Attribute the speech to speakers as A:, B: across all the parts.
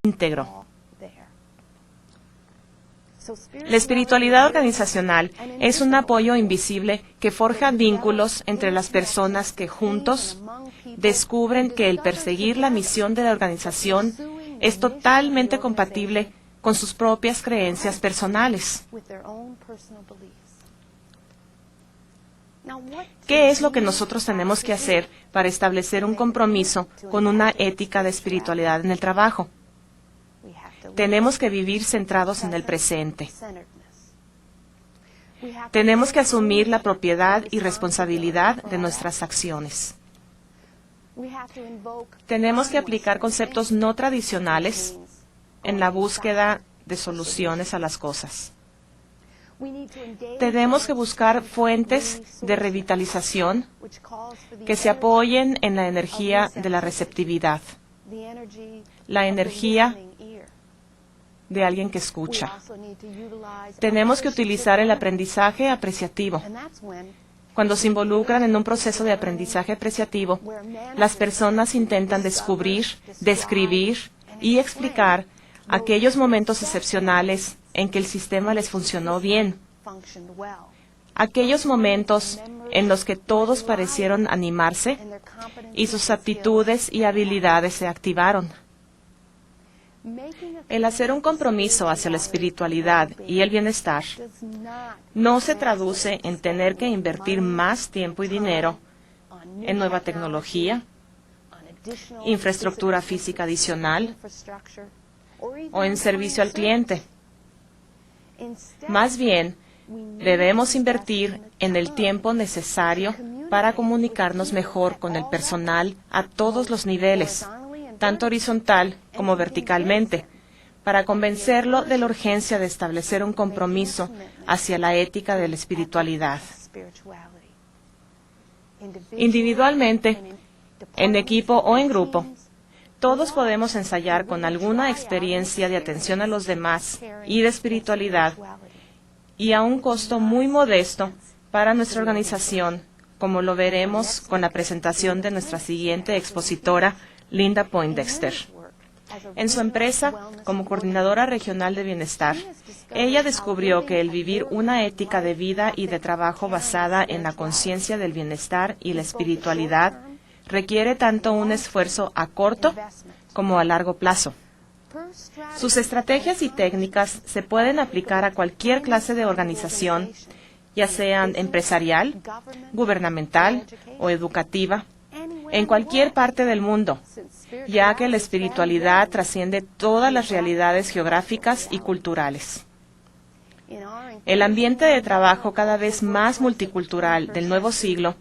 A: íntegro. La espiritualidad organizacional es un apoyo invisible que forja vínculos entre las personas que juntos descubren que el perseguir la misión de la organización es totalmente compatible con sus propias creencias personales. ¿Qué es lo que nosotros tenemos que hacer para establecer un compromiso con una ética de espiritualidad en el trabajo? Tenemos que vivir centrados en el presente. Tenemos que asumir la propiedad y responsabilidad de nuestras acciones. Tenemos que aplicar conceptos no tradicionales en la búsqueda de soluciones a las cosas. Tenemos que buscar fuentes de revitalización que se apoyen en la energía de la receptividad, la energía de alguien que escucha. Tenemos que utilizar el aprendizaje apreciativo. Cuando se involucran en un proceso de aprendizaje apreciativo, las personas intentan descubrir, describir y explicar aquellos momentos excepcionales en que el sistema les funcionó bien. Aquellos momentos en los que todos parecieron animarse y sus aptitudes y habilidades se activaron. El hacer un compromiso hacia la espiritualidad y el bienestar no se traduce en tener que invertir más tiempo y dinero en nueva tecnología, infraestructura física adicional o en servicio al cliente. Más bien, debemos invertir en el tiempo necesario para comunicarnos mejor con el personal a todos los niveles, tanto horizontal como verticalmente, para convencerlo de la urgencia de establecer un compromiso hacia la ética de la espiritualidad. Individualmente, en equipo o en grupo, todos podemos ensayar con alguna experiencia de atención a los demás y de espiritualidad, y a un costo muy modesto para nuestra organización, como lo veremos con la presentación de nuestra siguiente expositora, Linda Poindexter. En su empresa, como coordinadora regional de bienestar, ella descubrió que el vivir una ética de vida y de trabajo basada en la conciencia del bienestar y la espiritualidad requiere tanto un esfuerzo a corto como a largo plazo. Sus estrategias y técnicas se pueden aplicar a cualquier clase de organización, ya sean empresarial, gubernamental o educativa, en cualquier parte del mundo, ya que la espiritualidad trasciende todas las realidades geográficas y culturales. El ambiente de trabajo cada vez más multicultural del nuevo siglo,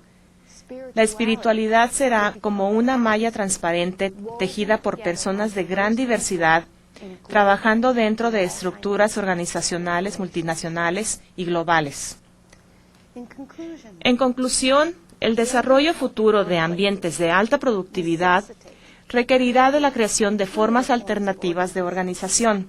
A: la espiritualidad será como una malla transparente tejida por personas de gran diversidad, trabajando dentro de estructuras organizacionales multinacionales y globales. En conclusión, el desarrollo futuro de ambientes de alta productividad requerirá de la creación de formas alternativas de organización.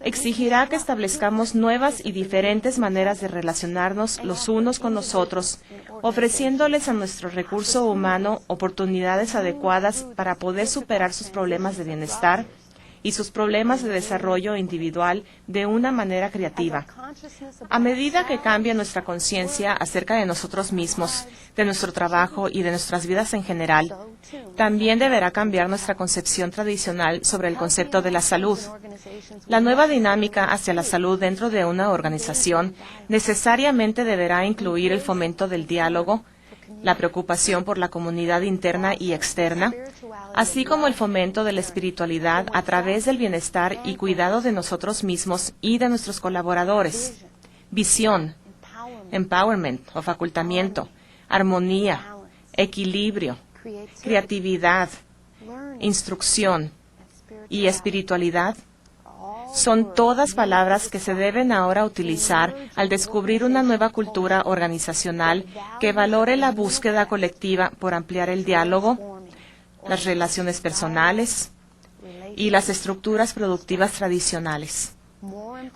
A: Exigirá que establezcamos nuevas y diferentes maneras de relacionarnos los unos con los otros, ofreciéndoles a nuestro recurso humano oportunidades adecuadas para poder superar sus problemas de bienestar y sus problemas de desarrollo individual de una manera creativa. A medida que cambia nuestra conciencia acerca de nosotros mismos, de nuestro trabajo y de nuestras vidas en general, también deberá cambiar nuestra concepción tradicional sobre el concepto de la salud. La nueva dinámica hacia la salud dentro de una organización necesariamente deberá incluir el fomento del diálogo, la preocupación por la comunidad interna y externa, así como el fomento de la espiritualidad a través del bienestar y cuidado de nosotros mismos y de nuestros colaboradores. Visión, empowerment o facultamiento, armonía, equilibrio, creatividad, instrucción y espiritualidad son todas palabras que se deben ahora utilizar al descubrir una nueva cultura organizacional que valore la búsqueda colectiva por ampliar el diálogo, las relaciones personales y las estructuras productivas tradicionales.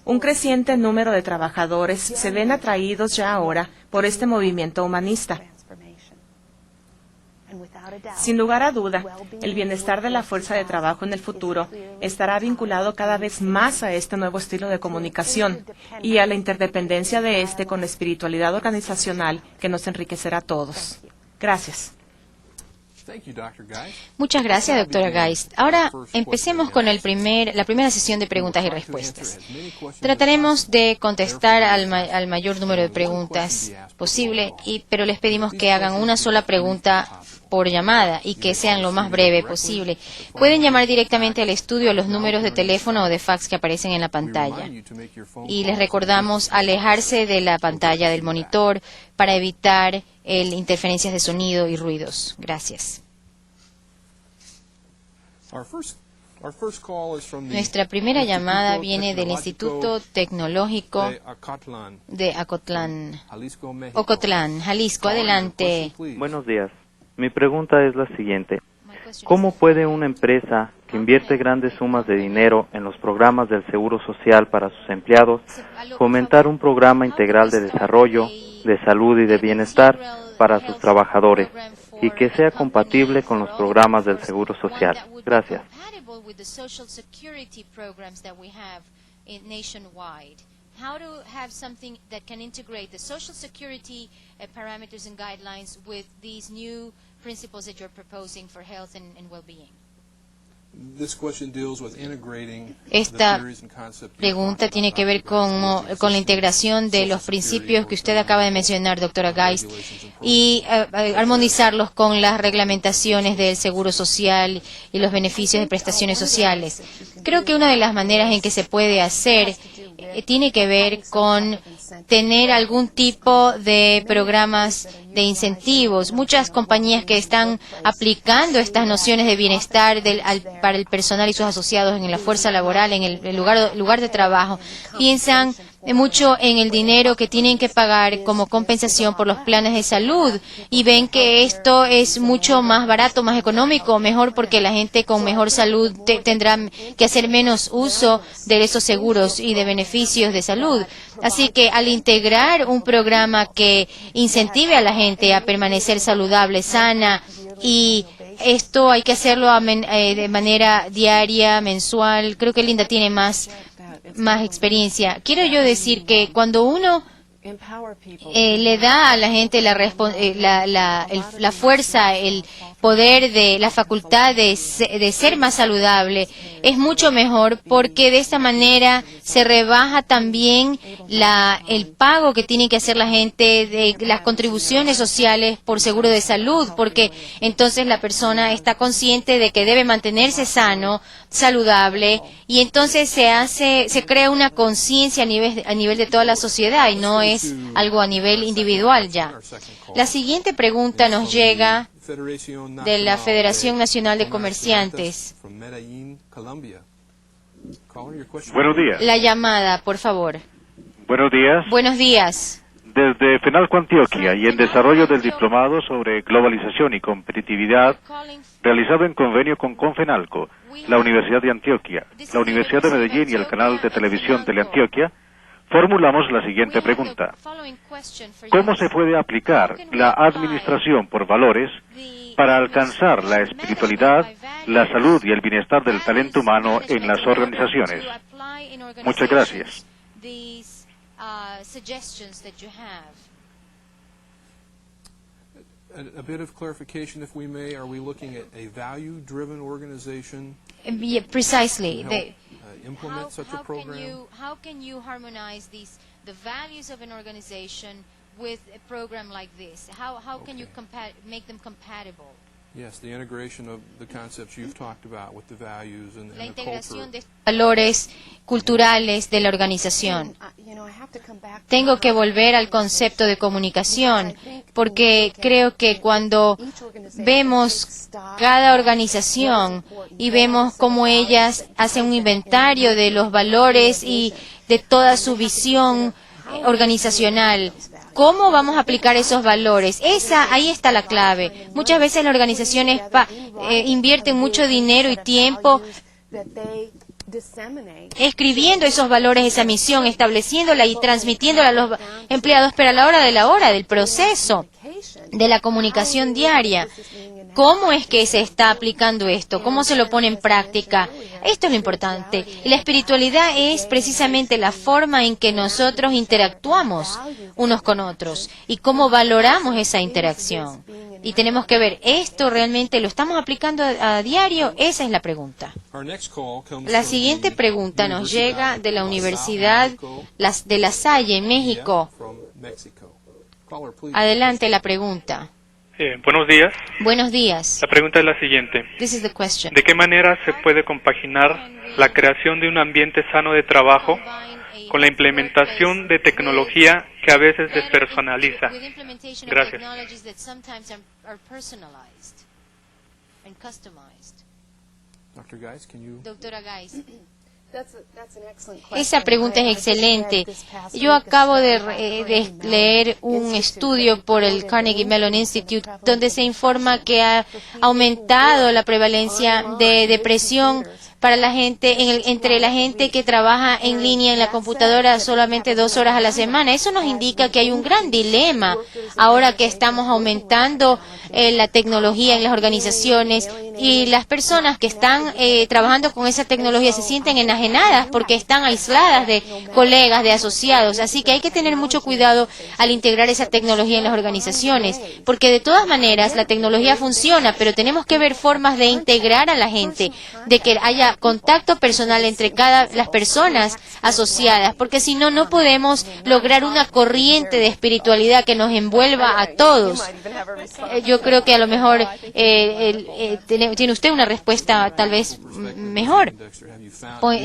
A: Un creciente número de trabajadores se ven atraídos ya ahora por este movimiento humanista. Sin lugar a duda, el bienestar de la fuerza de trabajo en el futuro estará vinculado cada vez más a este nuevo estilo de comunicación y a la interdependencia de este con la espiritualidad organizacional que nos enriquecerá a todos. Gracias.
B: Muchas gracias, doctora Geist. Ahora empecemos con la primera sesión de preguntas y respuestas. Trataremos de contestar al mayor número de preguntas posible, pero les pedimos que hagan una sola pregunta por llamada y que sean lo más breve posible. Pueden llamar directamente al estudio a los números de teléfono o de fax que aparecen en la pantalla. Y les recordamos alejarse de la pantalla del monitor para evitar interferencias de sonido y ruidos. Gracias. Nuestra primera llamada viene del Instituto Tecnológico de Ocotlán, Jalisco. Adelante.
C: Buenos días. Mi pregunta es la siguiente. ¿Cómo puede una empresa que invierte grandes sumas de dinero en los programas del Seguro Social para sus empleados fomentar un programa integral de desarrollo, de salud y de bienestar para sus trabajadores y que sea compatible con los programas del Seguro Social? Gracias.
B: How to have something that can integrate the Social Security parameters and guidelines with these new principles that you're proposing for health and well-being. Esta pregunta tiene que ver con la integración de los principios que usted acaba de mencionar, doctora Geist, y armonizarlos con las reglamentaciones del Seguro Social y los beneficios de prestaciones sociales. Creo que una de las maneras en que se puede hacer tiene que ver con tener algún tipo de programas de incentivos. Muchas compañías que están aplicando estas nociones de bienestar para el personal y sus asociados en la fuerza laboral, en el lugar de trabajo, piensan mucho en el dinero que tienen que pagar como compensación por los planes de salud y ven que esto es mucho más barato, más económico, mejor porque la gente con mejor salud tendrá que hacer menos uso de esos seguros y de beneficios de salud. Así que al integrar un programa que incentive a la gente a permanecer saludable, sana, y esto hay que hacerlo de manera diaria, mensual. Creo que Linda tiene más experiencia. Quiero yo decir que cuando uno le da a la gente la fuerza, el poder, la facultad de ser más saludable, es mucho mejor porque de esta manera se rebaja también el pago que tiene que hacer la gente de las contribuciones sociales por seguro de salud, porque entonces la persona está consciente de que debe mantenerse sano, saludable, y entonces se crea una conciencia a nivel de toda la sociedad y no es algo a nivel individual ya. La siguiente pregunta nos llega de la Federación Nacional de Comerciantes.
D: Buenos días.
B: La llamada, por favor.
D: Buenos días.
B: Buenos días.
D: Desde FENALCO Antioquia y en desarrollo del diplomado sobre globalización y competitividad realizado en convenio con Confenalco, la Universidad de Antioquia, la Universidad de Medellín y el canal de televisión Teleantioquia, formulamos la siguiente pregunta. ¿Cómo se puede aplicar la administración por valores para alcanzar la espiritualidad, la salud y el bienestar del talento humano en las organizaciones? Muchas gracias.
E: A bit of clarification, if we may. Are we looking at a value-driven organization?
B: Precisely.
E: Implement such a program?
B: How can you harmonize the values of an organization with a program like this? How can you make them compatible?
E: Yes, the integration of the concepts you've talked about with the values and
B: La
E: the
B: integración
E: culture.
B: de valores culturales de la organización. Tengo que volver al concepto de comunicación, porque creo que cuando vemos cada organización y vemos cómo ellas hacen un inventario de los valores y de toda su visión organizacional, ¿cómo vamos a aplicar esos valores? Ahí está la clave. Muchas veces las organizaciones invierten mucho dinero y tiempo escribiendo esos valores, esa misión, estableciéndola y transmitiéndola a los empleados, pero a la hora del proceso de la comunicación diaria, cómo es que se está aplicando esto, cómo se lo pone en práctica. Esto es lo importante. Y la espiritualidad es precisamente la forma en que nosotros interactuamos unos con otros y cómo valoramos esa interacción. Y tenemos que ver, ¿esto realmente lo estamos aplicando a diario? Esa es la pregunta. La siguiente pregunta nos llega de la Universidad de La Salle, en México. Adelante la pregunta.
F: Buenos días.
B: Buenos días.
F: La pregunta es la siguiente.
B: This is the question.
F: ¿De qué manera se puede compaginar la creación de un ambiente sano de trabajo con la implementación de tecnología que a veces despersonaliza? Gracias.
B: Doctora Geis. Esa pregunta es excelente. Yo acabo de leer un estudio por el Carnegie Mellon Institute donde se informa que ha aumentado la prevalencia de depresión para la gente, entre la gente que trabaja en línea en la computadora solamente 2 horas a la semana. Eso nos indica que hay un gran dilema ahora que estamos aumentando la tecnología en las organizaciones y las personas que están trabajando con esa tecnología se sienten enajenadas porque están aisladas de colegas, de asociados. Así que hay que tener mucho cuidado al integrar esa tecnología en las organizaciones, porque de todas maneras la tecnología funciona, pero tenemos que ver formas de integrar a la gente, de que haya contacto personal entre las personas asociadas, porque si no, no podemos lograr una corriente de espiritualidad que nos envuelva a todos. Yo creo que a lo mejor tiene usted una respuesta tal vez mejor.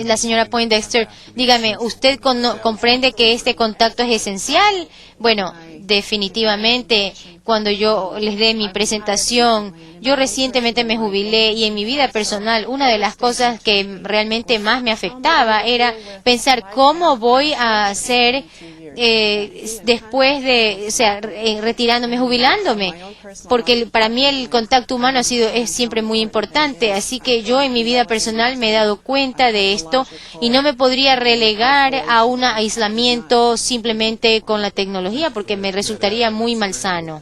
B: La señora Poindexter, dígame, ¿usted comprende que este contacto es esencial? Bueno, definitivamente, cuando yo les dé mi presentación, yo recientemente me jubilé y en mi vida personal una de las cosas que realmente más me afectaba era pensar cómo voy a hacer después de, retirándome, jubilándome, porque para mí el contacto humano es siempre muy importante, así que yo en mi vida personal me he dado cuenta de esto y no me podría relegar a un aislamiento simplemente con la tecnología porque me resultaría muy malsano.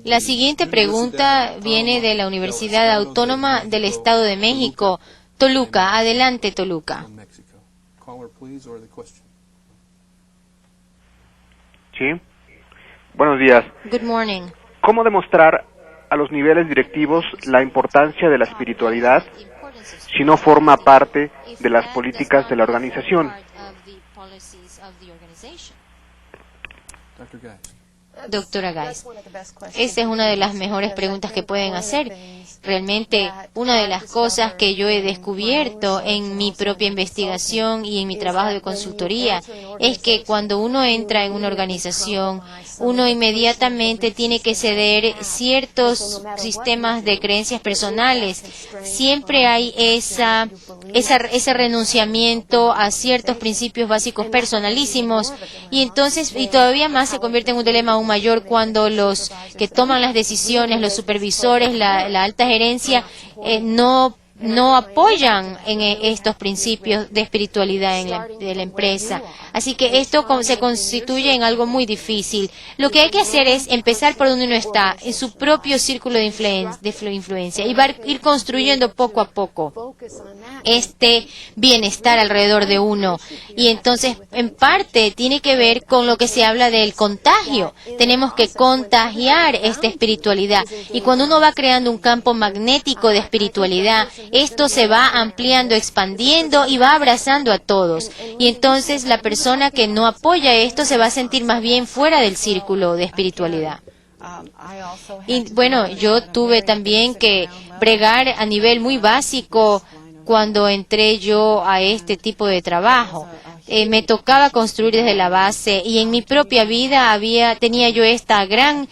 B: La siguiente pregunta viene de la Universidad Autónoma del Estado de México, Toluca. Adelante, Toluca.
G: Sí. Buenos días.
B: Good morning.
G: ¿Cómo demostrar a los niveles directivos la importancia de la espiritualidad si no forma parte de las políticas de la organización?
B: Doctora Geis, esa es una de las mejores preguntas que pueden hacer. Realmente, una de las cosas que yo he descubierto en mi propia investigación y en mi trabajo de consultoría es que cuando uno entra en una organización, uno inmediatamente tiene que ceder ciertos sistemas de creencias personales. Siempre hay ese renunciamiento a ciertos principios básicos personalísimos y entonces, y todavía más se convierte en un dilema aún mayor cuando los que toman las decisiones, los supervisores, la alta gerencia, no apoyan en estos principios de espiritualidad de la empresa. Así que esto se constituye en algo muy difícil. Lo que hay que hacer es empezar por donde uno está, en su propio círculo de influencia, y va a ir construyendo poco a poco este bienestar alrededor de uno. Y entonces, en parte, tiene que ver con lo que se habla del contagio. Tenemos que contagiar esta espiritualidad. Y cuando uno va creando un campo magnético de espiritualidad, esto se va ampliando, expandiendo y va abrazando a todos. Y entonces la persona que no apoya esto se va a sentir más bien fuera del círculo de espiritualidad. Y bueno, yo tuve también que bregar a nivel muy básico cuando entré yo a este tipo de trabajo. Me tocaba construir desde la base y en mi propia vida tenía yo esta gran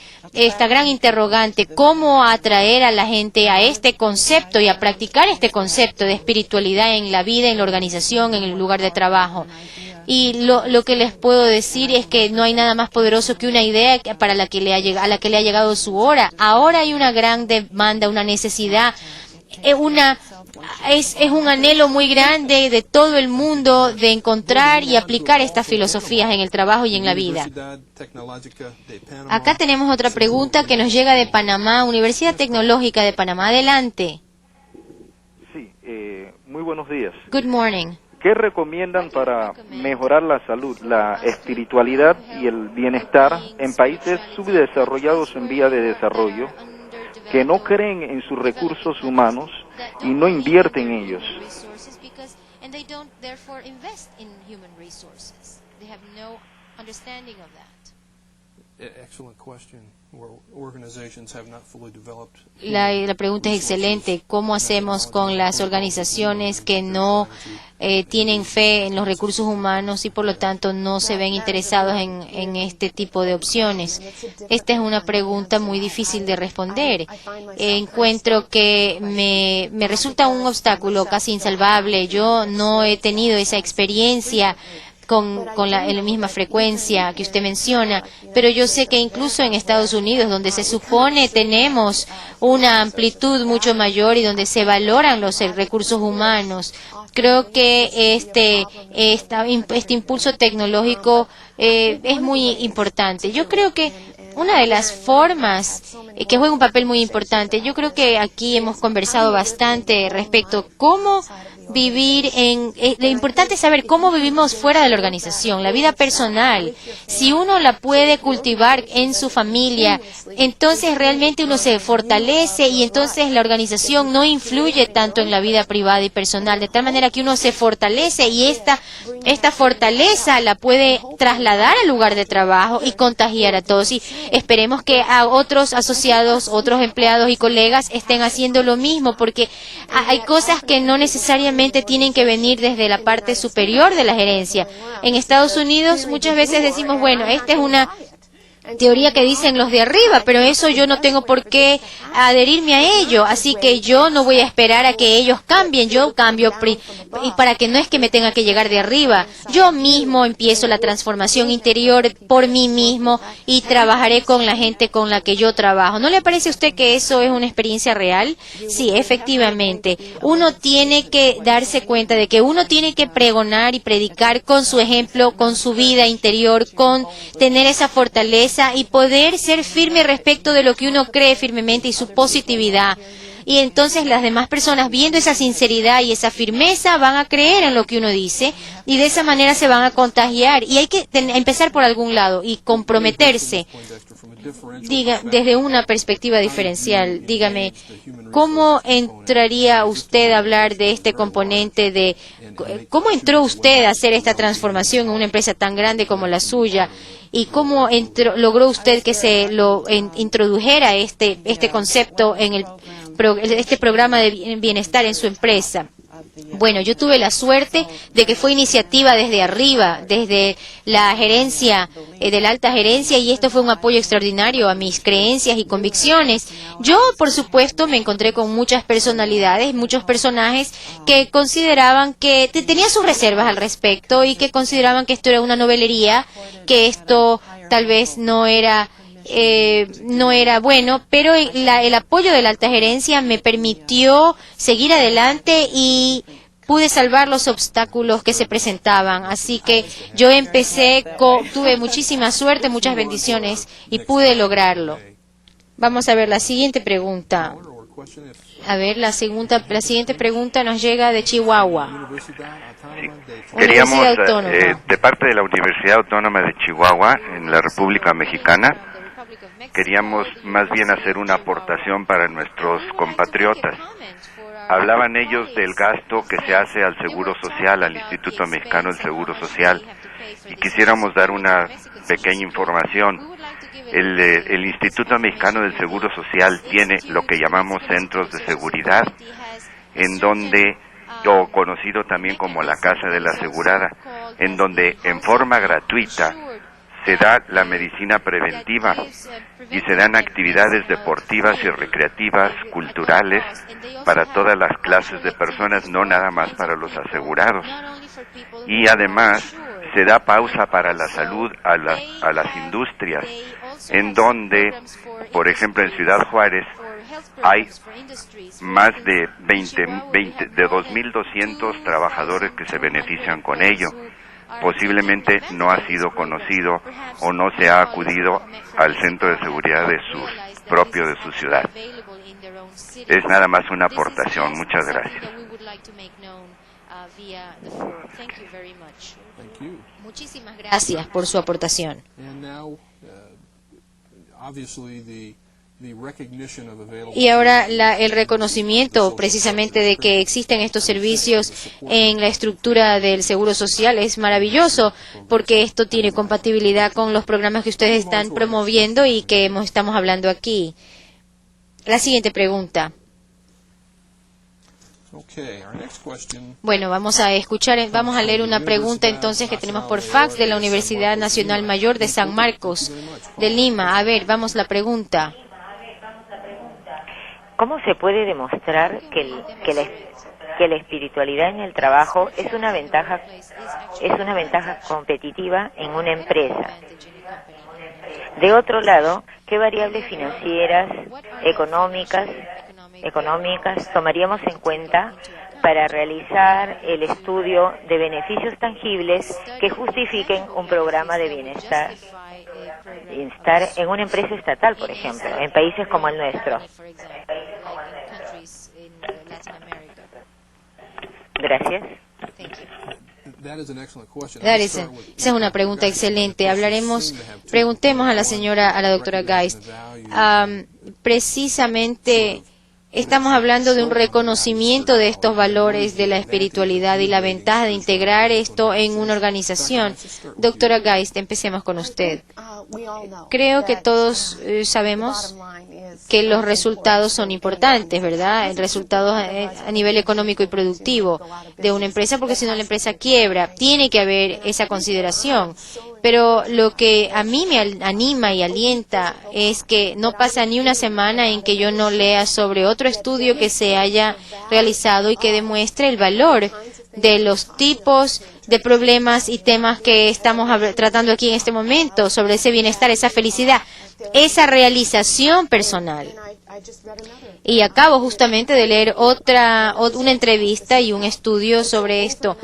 B: interrogante, cómo atraer a la gente a este concepto y a practicar este concepto de espiritualidad en la vida, en la organización, en el lugar de trabajo. Y lo que les puedo decir es que no hay nada más poderoso que una idea a la que le ha llegado su hora. Ahora hay una gran demanda, una necesidad, es un anhelo muy grande de todo el mundo de encontrar y aplicar estas filosofías en el trabajo y en la vida. Acá tenemos otra pregunta que nos llega de Panamá, Universidad Tecnológica de Panamá. Adelante.
H: Sí, muy buenos días.
B: Good morning.
H: ¿Qué recomiendan para mejorar la salud, la espiritualidad y el bienestar en países subdesarrollados en vía de desarrollo que no creen en sus recursos humanos y no invierten en ellos?
E: Excellent question. Organizations have not fully developed.
B: La pregunta es excelente. ¿Cómo hacemos con las organizaciones que no tienen fe en los recursos humanos y por lo tanto no se ven interesados en este tipo de opciones? Esta es una pregunta muy difícil de responder. Encuentro que me resulta un obstáculo casi insalvable. Yo no he tenido esa experiencia con la misma frecuencia que usted menciona, pero yo sé que incluso en Estados Unidos, donde se supone tenemos una amplitud mucho mayor y donde se valoran los recursos humanos, creo que este impulso tecnológico es muy importante. Yo creo que una de las formas que juega un papel muy importante, yo creo que aquí hemos conversado bastante respecto a cómo vivir lo importante es saber cómo vivimos fuera de la organización, la vida personal. Si uno la puede cultivar en su familia, entonces realmente uno se fortalece y entonces la organización no influye tanto en la vida privada y personal, de tal manera que uno se fortalece y esta fortaleza la puede trasladar al lugar de trabajo y contagiar a todos. Y esperemos que a otros asociados, otros empleados y colegas estén haciendo lo mismo, porque hay cosas que no necesariamente tienen que venir desde la parte superior de la gerencia. En Estados Unidos muchas veces decimos, bueno, esta es una teoría que dicen los de arriba, pero eso yo no tengo por qué adherirme a ello, así que yo no voy a esperar a que ellos cambien, yo cambio y para que no es que me tenga que llegar de arriba, yo mismo empiezo la transformación interior por mí mismo y trabajaré con la gente con la que yo trabajo. ¿No le parece a usted que eso es una experiencia real? Sí, efectivamente. Uno tiene que darse cuenta de que uno tiene que pregonar y predicar con su ejemplo, con su vida interior, con tener esa fortaleza y poder ser firme respecto de lo que uno cree firmemente y su positividad. Y entonces las demás personas, viendo esa sinceridad y esa firmeza, van a creer en lo que uno dice y de esa manera se van a contagiar. Y hay que empezar por algún lado y comprometerse. Desde una perspectiva diferencial, dígame, ¿cómo entraría usted a hablar de este componente de cómo entró usted a hacer esta transformación en una empresa tan grande como la suya? ¿Y cómo logró usted que se lo introdujera este concepto en este programa de bienestar en su empresa? Bueno, yo tuve la suerte de que fue iniciativa desde arriba, desde la gerencia, de la alta gerencia, y esto fue un apoyo extraordinario a mis creencias y convicciones. Yo, por supuesto, me encontré con muchas personalidades, muchos personajes que consideraban que tenían sus reservas al respecto y que consideraban que esto era una novelería, que esto tal vez no era bueno, pero el apoyo de la alta gerencia me permitió seguir adelante y pude salvar los obstáculos que se presentaban. Así que yo tuve muchísima suerte, muchas bendiciones y pude lograrlo. Vamos a ver la siguiente pregunta. A ver, la siguiente pregunta nos llega de Chihuahua.
I: Sí. Queríamos, de parte de la Universidad Autónoma de Chihuahua, en la República Mexicana, queríamos más bien hacer una aportación para nuestros compatriotas. Hablaban ellos del gasto que se hace al Seguro Social, al Instituto Mexicano del Seguro Social, y quisiéramos dar una pequeña información. El Instituto Mexicano del Seguro Social tiene lo que llamamos centros de seguridad, en donde, o conocido también como la Casa de la Asegurada, en donde en forma gratuita se da la medicina preventiva y se dan actividades deportivas y recreativas, culturales, para todas las clases de personas, no nada más para los asegurados. Y además se da pausa para la salud a las industrias, en donde, por ejemplo, en Ciudad Juárez hay más de 2.200 trabajadores que se benefician con ello. Posiblemente no ha sido conocido o no se ha acudido al centro de seguridad propio de su ciudad. Es nada más una aportación. Muchas gracias.
B: Muchísimas gracias por su aportación. Y ahora el reconocimiento precisamente de que existen estos servicios en la estructura del Seguro Social es maravilloso, porque esto tiene compatibilidad con los programas que ustedes están promoviendo y que estamos hablando aquí. La siguiente pregunta. Bueno, vamos a leer una pregunta entonces que tenemos por fax de la Universidad Nacional Mayor de San Marcos de Lima. A ver, vamos la pregunta.
J: ¿Cómo se puede demostrar que la espiritualidad en el trabajo es una ventaja competitiva en una empresa? De otro lado, ¿qué variables financieras, económicas tomaríamos en cuenta para realizar el estudio de beneficios tangibles que justifiquen un programa de bienestar en una empresa estatal, por ejemplo, en países como el nuestro? Gracias.
B: Esa es una pregunta excelente. Preguntemos a la doctora Geist. Precisamente estamos hablando de un reconocimiento de estos valores de la espiritualidad y la ventaja de integrar esto en una organización. Doctora Geist, empecemos con usted. Creo que todos sabemos que los resultados son importantes, ¿verdad? El resultado a nivel económico y productivo de una empresa, porque si no la empresa quiebra. Tiene que haber esa consideración. Pero lo que a mí me anima y alienta es que no pasa ni una semana en que yo no lea sobre otro estudio que se haya realizado y que demuestre el valor de los tipos de problemas y temas que estamos tratando aquí en este momento, sobre ese bienestar, esa felicidad, esa realización personal. Y acabo justamente de leer una entrevista y un estudio sobre esto.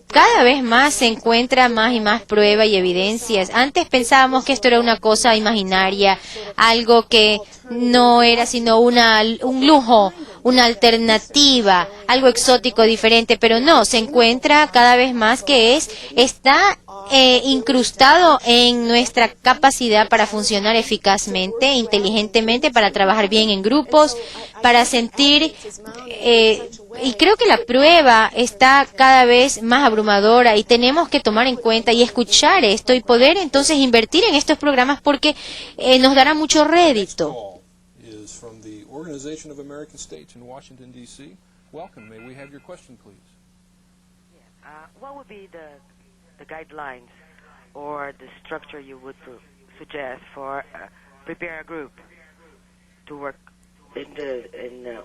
B: Cada vez más se encuentra más y más prueba y evidencias. Antes pensábamos que esto era una cosa imaginaria, algo que no era sino un lujo, una alternativa, algo exótico, diferente, pero no, se encuentra cada vez más que está incrustado en nuestra capacidad para funcionar eficazmente, inteligentemente, para trabajar bien en grupos, para sentir, y creo que la prueba está cada vez más abrumadora y tenemos que tomar en cuenta y escuchar esto y poder entonces invertir en estos programas porque nos dará mucho rédito.
E: Organization of American States in Washington, D.C. Welcome. May we have your question, please?
K: What would be the guidelines or the structure you would suggest for prepare a group to work in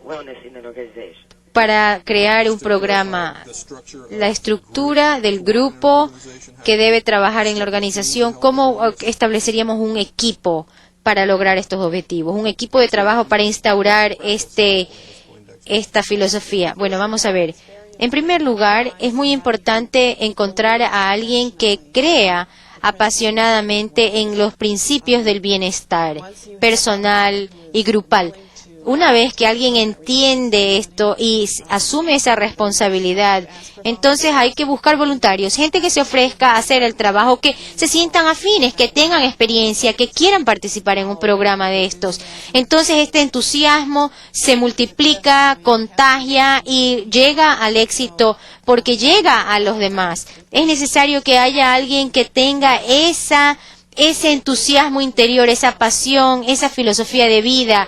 K: wellness in an organization?
B: Para crear un programa, la estructura del grupo que debe trabajar en la organización, ¿cómo estableceríamos un equipo para lograr estos objetivos? Un equipo de trabajo para instaurar esta filosofía. Bueno, vamos a ver. En primer lugar, es muy importante encontrar a alguien que crea apasionadamente en los principios del bienestar personal y grupal. Una vez que alguien entiende esto y asume esa responsabilidad, entonces hay que buscar voluntarios, gente que se ofrezca a hacer el trabajo, que se sientan afines, que tengan experiencia, que quieran participar en un programa de estos. Entonces este entusiasmo se multiplica, contagia y llega al éxito porque llega a los demás. Es necesario que haya alguien que tenga ese entusiasmo interior, esa pasión, esa filosofía de vida,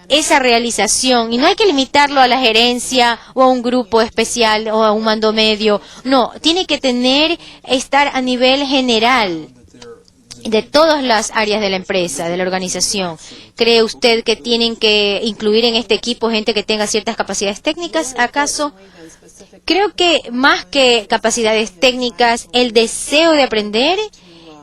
B: esa realización, y no hay que limitarlo a la gerencia o a un grupo especial o a un mando medio. No, tiene que estar a nivel general de todas las áreas de la empresa, de la organización. ¿Cree usted que tienen que incluir en este equipo gente que tenga ciertas capacidades técnicas, acaso? Creo que más que capacidades técnicas, el deseo de aprender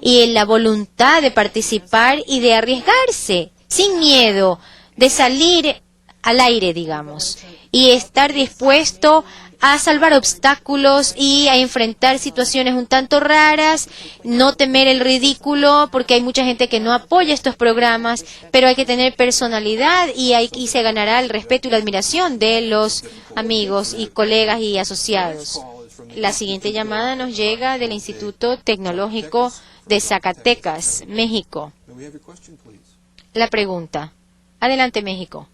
B: y la voluntad de participar y de arriesgarse, sin miedo, de salir al aire, digamos, y estar dispuesto a salvar obstáculos y a enfrentar situaciones un tanto raras, no temer el ridículo, porque hay mucha gente que no apoya estos programas, pero hay que tener personalidad y se ganará el respeto y la admiración de los amigos y colegas y asociados. La siguiente llamada nos llega del Instituto Tecnológico de Zacatecas, México. La pregunta. Adelante, México.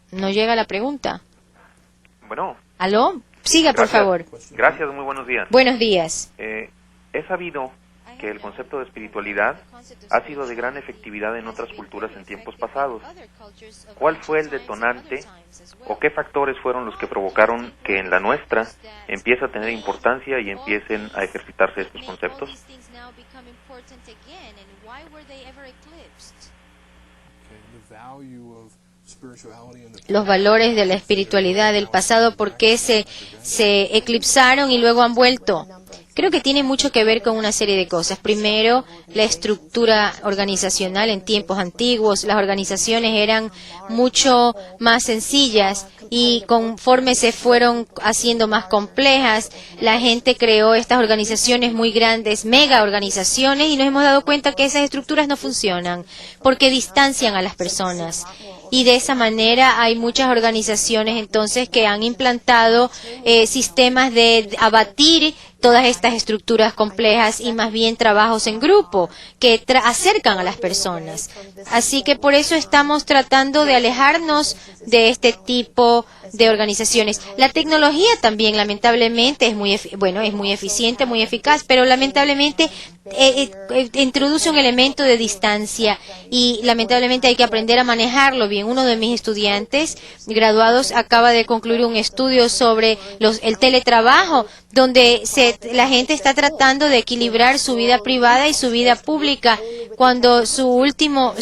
B: No llega la pregunta.
L: Bueno.
B: ¿Aló? Siga, por favor.
L: Gracias, muy buenos días.
B: Buenos días.
L: He sabido que el concepto de espiritualidad ha sido de gran efectividad en otras culturas en tiempos pasados. ¿Cuál fue el detonante o qué factores fueron los que provocaron que en la nuestra empiece a tener importancia y empiecen a ejercitarse estos conceptos?
B: Los valores de la espiritualidad del pasado, ¿por qué se eclipsaron y luego han vuelto? Creo que tiene mucho que ver con una serie de cosas. Primero, la estructura organizacional en tiempos antiguos. Las organizaciones eran mucho más sencillas y conforme se fueron haciendo más complejas, la gente creó estas organizaciones muy grandes, mega organizaciones, y nos hemos dado cuenta que esas estructuras no funcionan porque distancian a las personas. Y de esa manera hay muchas organizaciones entonces que han implantado sistemas de abatir todas estas estructuras complejas y más bien trabajos en grupo que acercan a las personas. Así que por eso estamos tratando de alejarnos de este tipo de organizaciones. La tecnología también, lamentablemente, es muy eficiente, muy eficaz, pero lamentablemente introduce un elemento de distancia y lamentablemente hay que aprender a manejarlo bien. Uno de mis estudiantes graduados acaba de concluir un estudio sobre el teletrabajo, donde la gente está tratando de equilibrar su vida privada y su vida pública, cuando su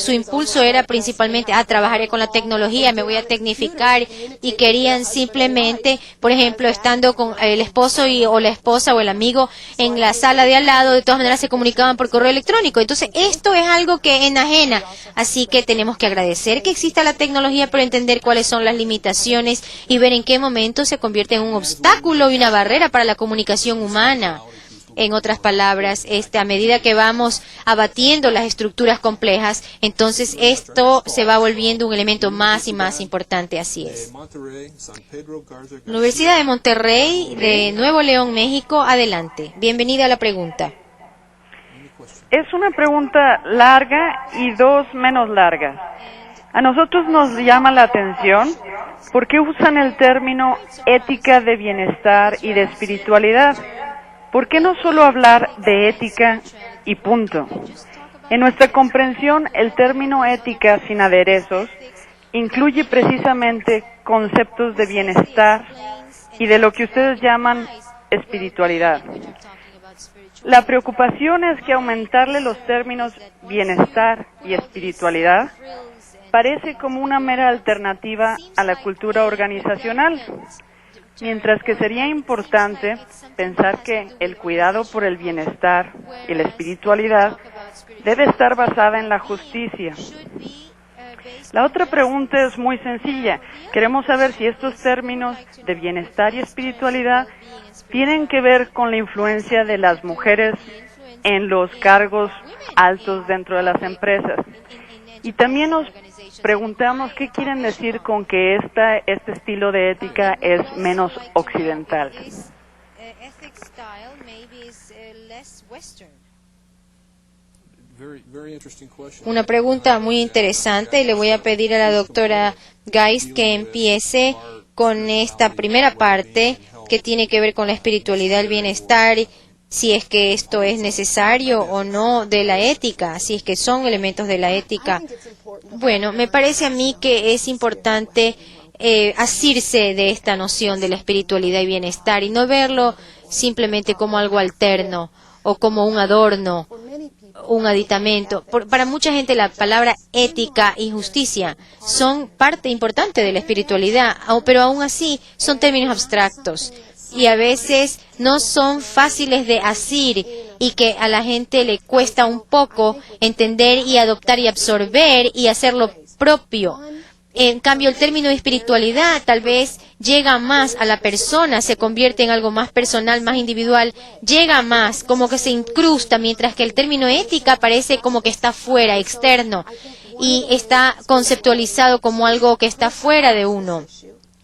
B: impulso era principalmente, trabajaré con la tecnología, me voy a tecnificar, y querían simplemente, por ejemplo, estando con el esposo o la esposa o el amigo en la sala de al lado, de todas maneras se comunicaban por correo electrónico. Entonces, esto es algo que enajena. Así que tenemos que agradecer que exista la tecnología, pero entender cuáles son las limitaciones y ver en qué momento se convierte en un obstáculo y una barrera para la comunicación humana. En otras palabras, a medida que vamos abatiendo las estructuras complejas, entonces esto se va volviendo un elemento más y más importante. Así es. Universidad de Monterrey, de Nuevo León, México, adelante. Bienvenida a la pregunta.
M: Es una pregunta larga y dos menos largas. A nosotros nos llama la atención por qué usan el término ética de bienestar y de espiritualidad. ¿Por qué no solo hablar de ética y punto? En nuestra comprensión, el término ética sin aderezos incluye precisamente conceptos de bienestar y de lo que ustedes llaman espiritualidad. La preocupación es que aumentarle los términos bienestar y espiritualidad parece como una mera alternativa a la cultura organizacional, mientras que sería importante pensar que el cuidado por el bienestar y la espiritualidad debe estar basada en la justicia. La otra pregunta es muy sencilla. Queremos saber si estos términos de bienestar y espiritualidad tienen que ver con la influencia de las mujeres en los cargos altos dentro de las empresas. Y también nos preguntamos qué quieren decir con que este estilo de ética es menos occidental.
B: Una pregunta muy interesante, y le voy a pedir a la doctora Geist que empiece con esta primera parte que tiene que ver con la espiritualidad, el bienestar, si es que esto es necesario o no de la ética, si es que son elementos de la ética. Bueno, me parece a mí que es importante asirse de esta noción de la espiritualidad y bienestar y no verlo simplemente como algo alterno o como un adorno, un aditamento. Para mucha gente la palabra ética y justicia son parte importante de la espiritualidad, pero aún así son términos abstractos y a veces no son fáciles de asir y que a la gente le cuesta un poco entender y adoptar y absorber y hacerlo propio. En cambio, el término espiritualidad tal vez llega más a la persona, se convierte en algo más personal, más individual, llega más, como que se incrusta, mientras que el término ética parece como que está fuera, externo, y está conceptualizado como algo que está fuera de uno.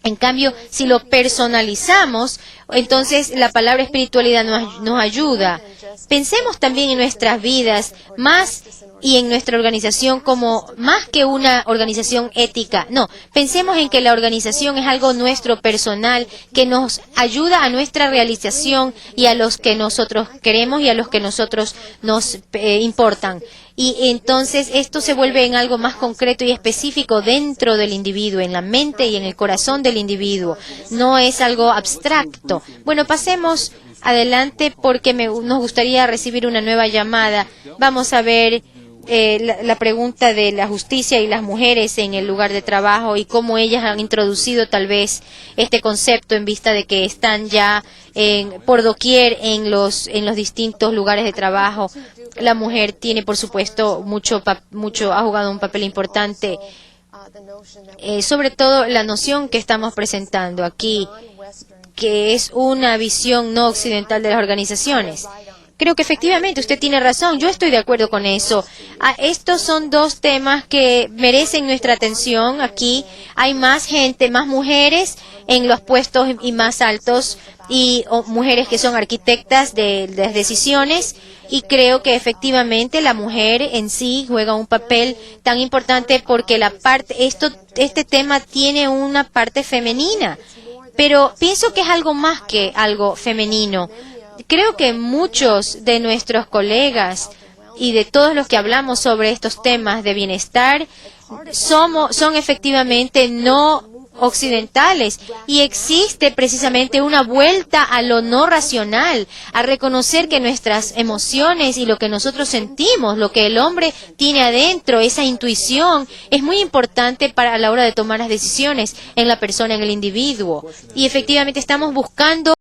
B: En cambio, si lo personalizamos, entonces la palabra espiritualidad nos ayuda. Pensemos también en nuestras vidas más y en nuestra organización como más que una organización ética. No, pensemos en que la organización es algo nuestro personal que nos ayuda a nuestra realización y a los que nosotros queremos y a los que nosotros nos importan. Y entonces esto se vuelve en algo más concreto y específico dentro del individuo, en la mente y en el corazón del individuo. No es algo abstracto. Bueno, pasemos adelante porque nos gustaría recibir una nueva llamada. Vamos a ver la pregunta de la justicia y las mujeres en el lugar de trabajo y cómo ellas han introducido tal vez este concepto en vista de que están ya por doquier en los distintos lugares de trabajo. La mujer tiene, por supuesto, ha jugado un papel importante, sobre todo la noción que estamos presentando aquí, que es una visión no occidental de las organizaciones. Creo que efectivamente usted tiene razón, yo estoy de acuerdo con eso. Estos son dos temas que merecen nuestra atención aquí. Hay más gente, más mujeres en los puestos y más altos y mujeres que son arquitectas de las decisiones y creo que efectivamente la mujer en sí juega un papel tan importante porque este tema tiene una parte femenina, pero pienso que es algo más que algo femenino. Creo que muchos de nuestros colegas y de todos los que hablamos sobre estos temas de bienestar son efectivamente no occidentales y existe precisamente una vuelta a lo no racional, a reconocer que nuestras emociones y lo que nosotros sentimos, lo que el hombre tiene adentro, esa intuición, es muy importante para la hora de tomar las decisiones en la persona, en el individuo. Y efectivamente estamos buscando